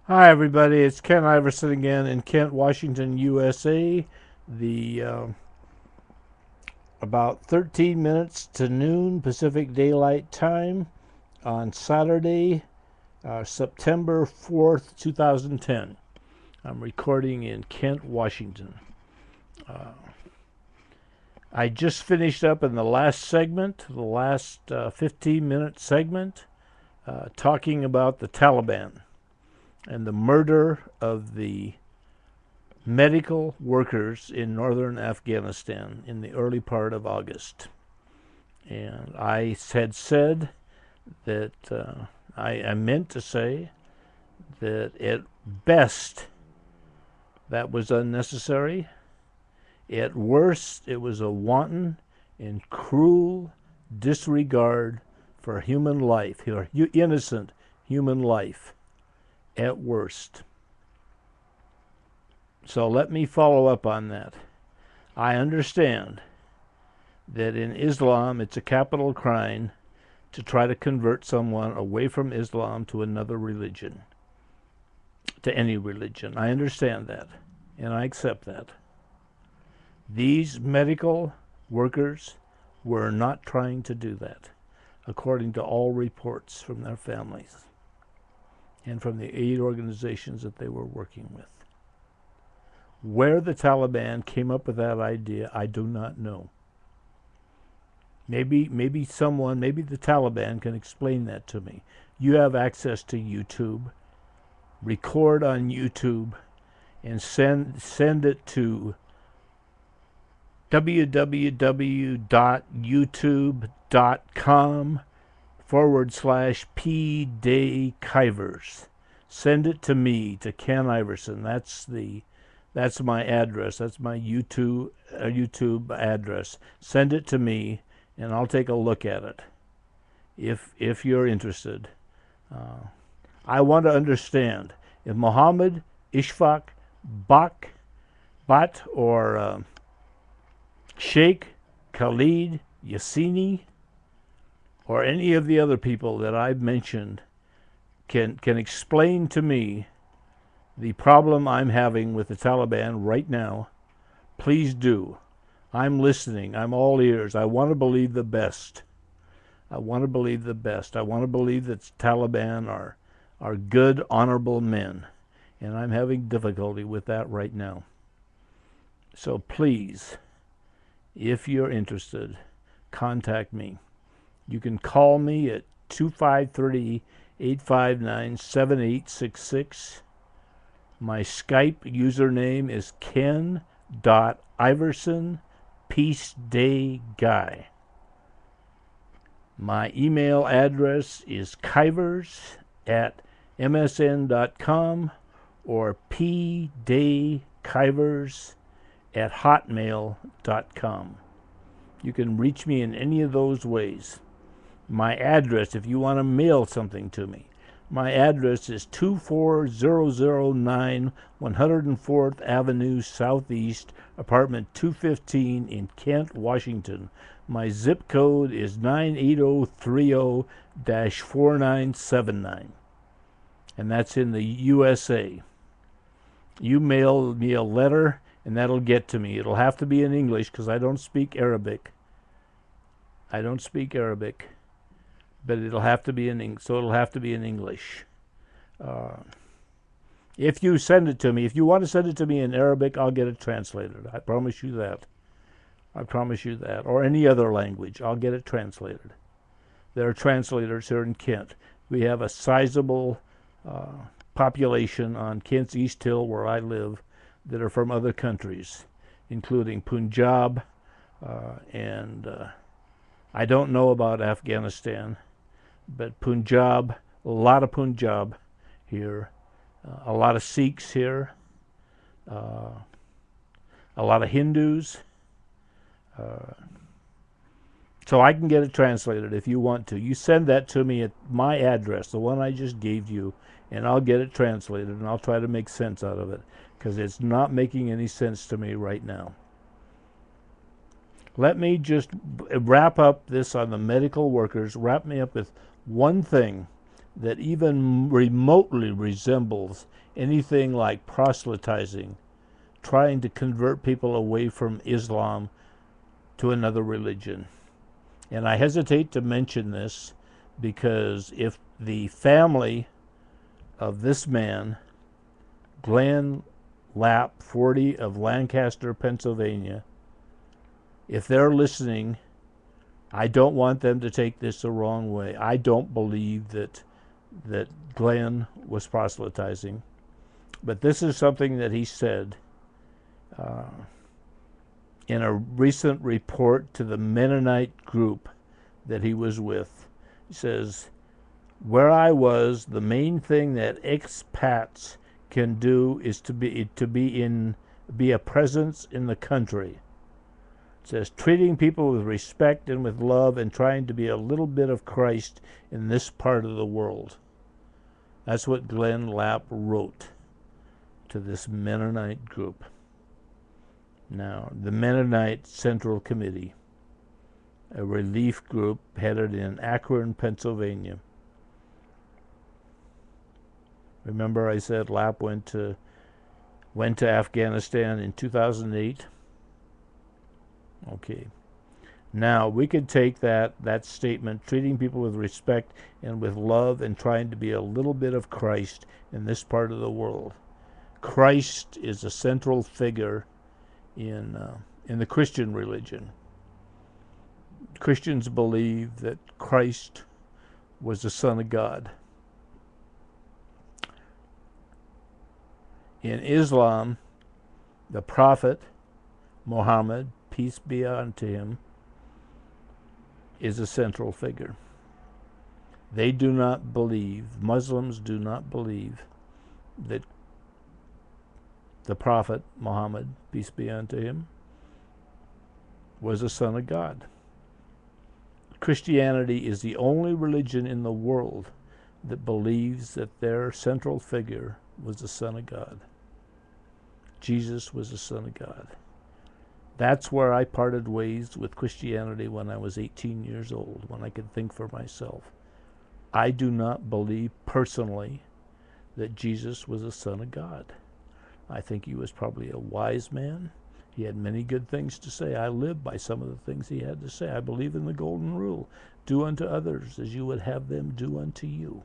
Hi, everybody. It's Ken Iverson again in Kent, Washington, USA. The About 13 minutes to noon Pacific Daylight Time on Saturday, September 4th, 2010. I'm recording in Kent, Washington. Uh, I just finished up in the last segment, the last 15-minute segment, talking about the Taliban and the murder of the medical workers in northern Afghanistan in the early part of August. And I had said that I meant to say that at best that was unnecessary. At worst, it was a wanton and cruel disregard for human life, or innocent human life, at worst. So let me follow up on that. I understand that in Islam it's a capital crime to try to convert someone away from Islam to another religion, to any religion. I understand that, and I accept that. These medical workers were not trying to do that, according to all reports from their families and from the aid organizations that they were working with. Where the Taliban came up with that idea, I do not know. Maybe the Taliban can explain that to me. You have access to YouTube. Record on YouTube and send it to www.youtube.com/PDAYkivers. Send it to me, to Ken Iverson. That's my address. That's my YouTube address. Send it to me, and I'll take a look at it. If you're interested, I want to understand if Mohammed Ishfaq Bat or Sheikh Khalid Yassini or any of the other people that I've mentioned can explain to me the problem I'm having with the Taliban right now. Please do. I'm listening. I'm all ears. I want to believe the best. I want to believe the best. I want to believe that the Taliban are good, honorable men. And I'm having difficulty with that right now. So please, if you're interested, contact me. You can call me at 253-859-7866. My Skype username is ken.iverson, Peace Day Guy. My email address is kivers@msn.com or pdaykivers@hotmail.com. You can reach me in any of those ways. My address, if you want to mail something to me, my address is 24009 104th Avenue Southeast, apartment 215 in Kent, Washington. My zip code is 98030-4979. And that's in the USA. You mail me a letter, and that'll get to me. It'll have to be in English because I don't speak Arabic. But it'll have to be in English. If you send it to me, if you want to send it to me in Arabic, I'll get it translated. I promise you that. Or any other language, I'll get it translated. There are translators here in Kent. We have a sizable population on Kent's East Hill, where I live, that are from other countries, including Punjab, and I don't know about Afghanistan, but Punjab, a lot of Punjab here, a lot of Sikhs here, a lot of Hindus. So I can get it translated if you want to. You send that to me at my address, the one I just gave you, and I'll get it translated, and I'll try to make sense out of it, because it's not making any sense to me right now. Let me just wrap up this on the medical workers. Wrap me up with one thing that even remotely resembles anything like proselytizing, trying to convert people away from Islam to another religion. And I hesitate to mention this because if the family of this man, Glenn Lapp, 40, of Lancaster, Pennsylvania, if they're listening, I don't want them to take this the wrong way. I don't believe that Glenn was proselytizing, but this is something that he said in a recent report to the Mennonite group that he was with. He says, "Where I was, the main thing that expats can do is to be a presence in the country." It says, treating people with respect and with love and trying to be a little bit of Christ in this part of the world. That's what Glenn Lapp wrote to this Mennonite group. Now, the Mennonite Central Committee, a relief group headed in Akron, Pennsylvania. Remember I said Lapp went to Afghanistan in 2008? Okay. Now, we could take that statement, treating people with respect and with love and trying to be a little bit of Christ in this part of the world. Christ is a central figure in the Christian religion. Christians believe that Christ was the Son of God. In Islam, the Prophet Muhammad, peace be unto him, is a central figure. They do not believe, Muslims do not believe, that the Prophet Muhammad, peace be unto him, was a son of God. Christianity is the only religion in the world that believes that their central figure was the Son of God. Jesus was the Son of God. That's where I parted ways with Christianity when I was 18 years old, when I could think for myself. I do not believe personally that Jesus was the Son of God. I think he was probably a wise man. He had many good things to say. I live by some of the things he had to say. I believe in the golden rule. Do unto others as you would have them do unto you.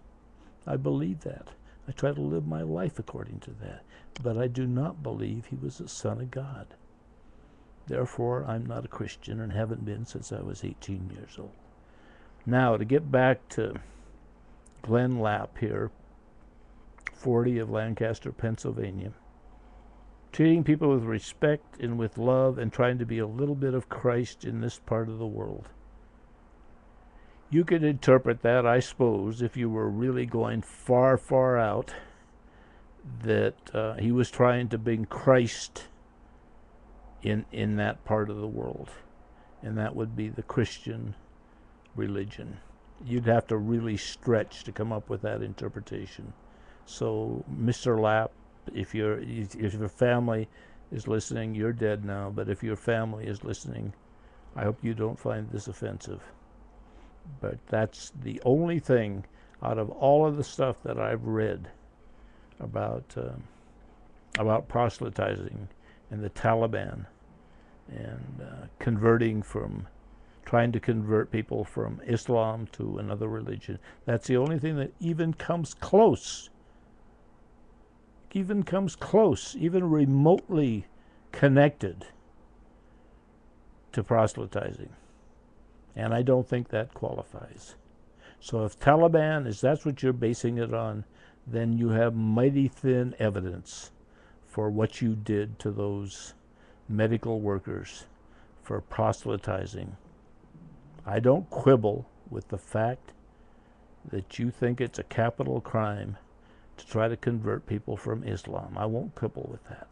I believe that. I try to live my life according to that. But I do not believe he was the Son of God. Therefore, I'm not a Christian and haven't been since I was 18 years old. Now, to get back to Glenn Lapp here, 40, of Lancaster, Pennsylvania, treating people with respect and with love and trying to be a little bit of Christ in this part of the world. You could interpret that, I suppose, if you were really going far, far out, that he was trying to bring Christ in that part of the world, and that would be the Christian religion. You'd have to really stretch to come up with that interpretation. So, Mr. Lapp, if your family is listening, you're dead now, but if your family is listening, I hope you don't find this offensive. But that's the only thing out of all of the stuff that I've read about proselytizing and the Taliban and trying to convert people from Islam to another religion. That's the only thing that even comes close, even remotely connected to proselytizing. And I don't think that qualifies. So if Taliban, if that's what you're basing it on, then you have mighty thin evidence for what you did to those medical workers for proselytizing. I don't quibble with the fact that you think it's a capital crime to try to convert people from Islam. I won't quibble with that.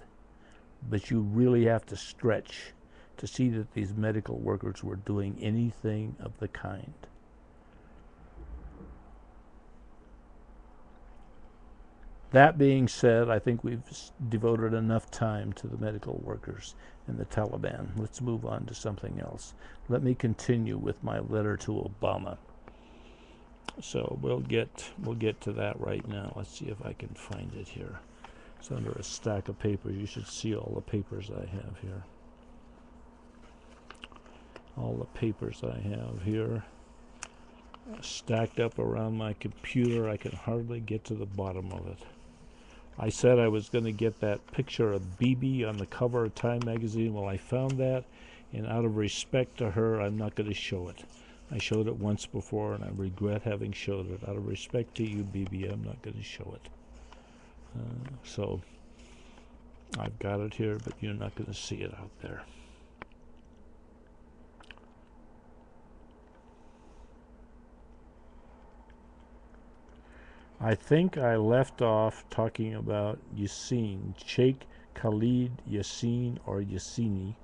But you really have to stretch to see that these medical workers were doing anything of the kind. That being said, I think we've devoted enough time to the medical workers and the Taliban. Let's move on to something else. Let me continue with my letter to Obama. So we'll get to that right now. Let's see if I can find it here. It's under a stack of papers. You should see all the papers I have here. All the papers I have here stacked up around my computer. I can hardly get to the bottom of it. I said I was going to get that picture of Bibi on the cover of Time magazine. Well, I found that, and out of respect to her, I'm not going to show it. I showed it once before, and I regret having showed it. Out of respect to you, Bibi, I'm not going to show it. So I've got it here, but you're not going to see it out there. I think I left off talking about Yasin, Sheikh Khalid Yasin, or Yassini,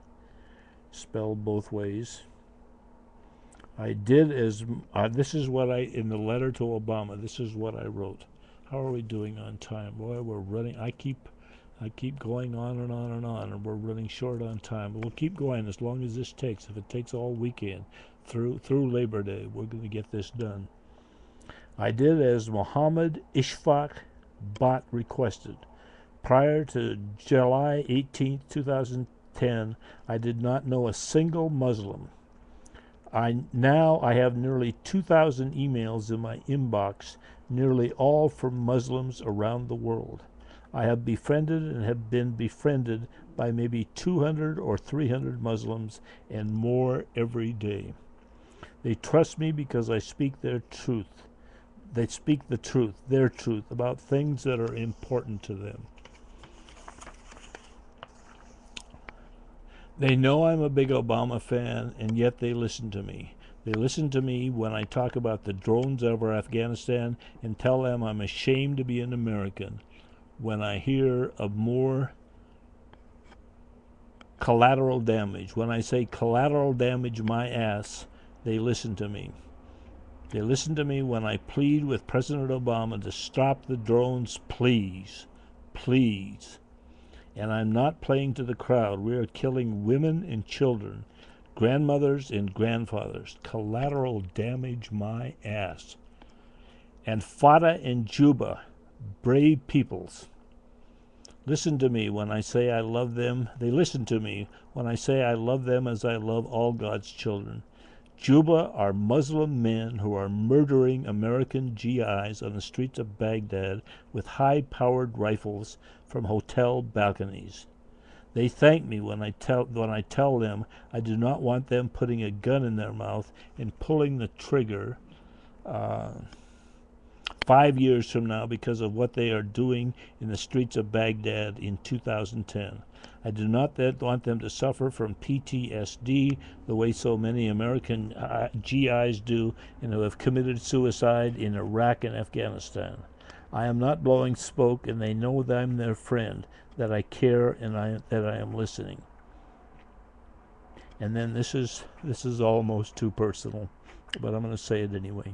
spelled both ways. I did as, this is what in the letter to Obama, this is what I wrote. How are we doing on time? Boy, we're running, I keep going on and on and on, and we're running short on time. We'll keep going as long as this takes. If it takes all weekend, through Labor Day, we're going to get this done. I did as Mohammed Ishfaq Bot requested. Prior to July 18, 2010, I did not know a single Muslim. Now I have nearly 2,000 emails in my inbox, nearly all from Muslims around the world. I have befriended and have been befriended by maybe 200 or 300 Muslims and more every day. They trust me because I speak their truth. They speak the truth, their truth, about things that are important to them. They know I'm a big Obama fan, and yet they listen to me. They listen to me when I talk about the drones over Afghanistan and tell them I'm ashamed to be an American. When I hear of more collateral damage, when I say collateral damage my ass, they listen to me. They listen to me when I plead with President Obama to stop the drones, please, please. And I'm not playing to the crowd. We are killing women and children, grandmothers and grandfathers. Collateral damage my ass. And Fata and Juba, brave peoples. Listen to me when I say I love them. They listen to me when I say I love them as I love all God's children. Juba are Muslim men who are murdering American GIs on the streets of Baghdad with high-powered rifles from hotel balconies. They thank me when I tell them I do not want them putting a gun in their mouth and pulling the trigger 5 years from now because of what they are doing in the streets of Baghdad in 2010. I do not want them to suffer from PTSD the way so many American GIs do and who have committed suicide in Iraq and Afghanistan. I am not blowing smoke, and they know that I'm their friend, that I care, and that I am listening. And then this is almost too personal, but I'm going to say it anyway.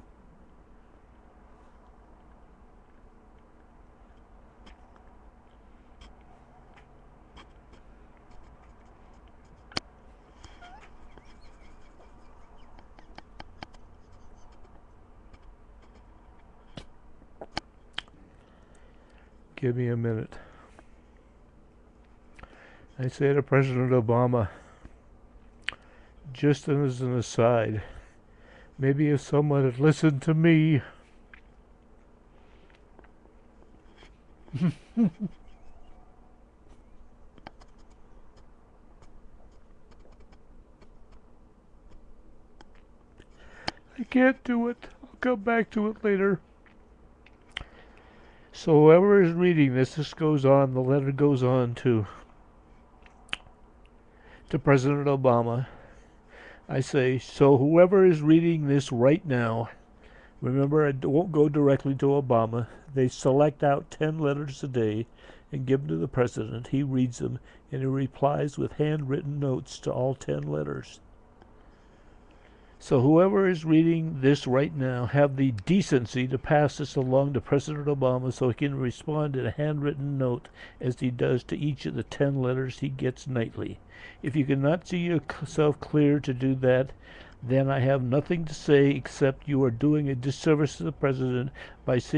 Give me a minute. I say to President Obama, just as an aside, maybe if someone had listened to me. I can't do it. I'll come back to it later. So whoever is reading this goes on, the letter goes on to President Obama. I say, so whoever is reading this right now, remember it won't go directly to Obama. They select out 10 letters a day and give them to the president. He reads them and he replies with handwritten notes to all 10 letters. So whoever is reading this right now, have the decency to pass this along to President Obama so he can respond in a handwritten note as he does to each of the 10 letters he gets nightly. If you cannot see yourself clear to do that, then I have nothing to say except you are doing a disservice to the president by saying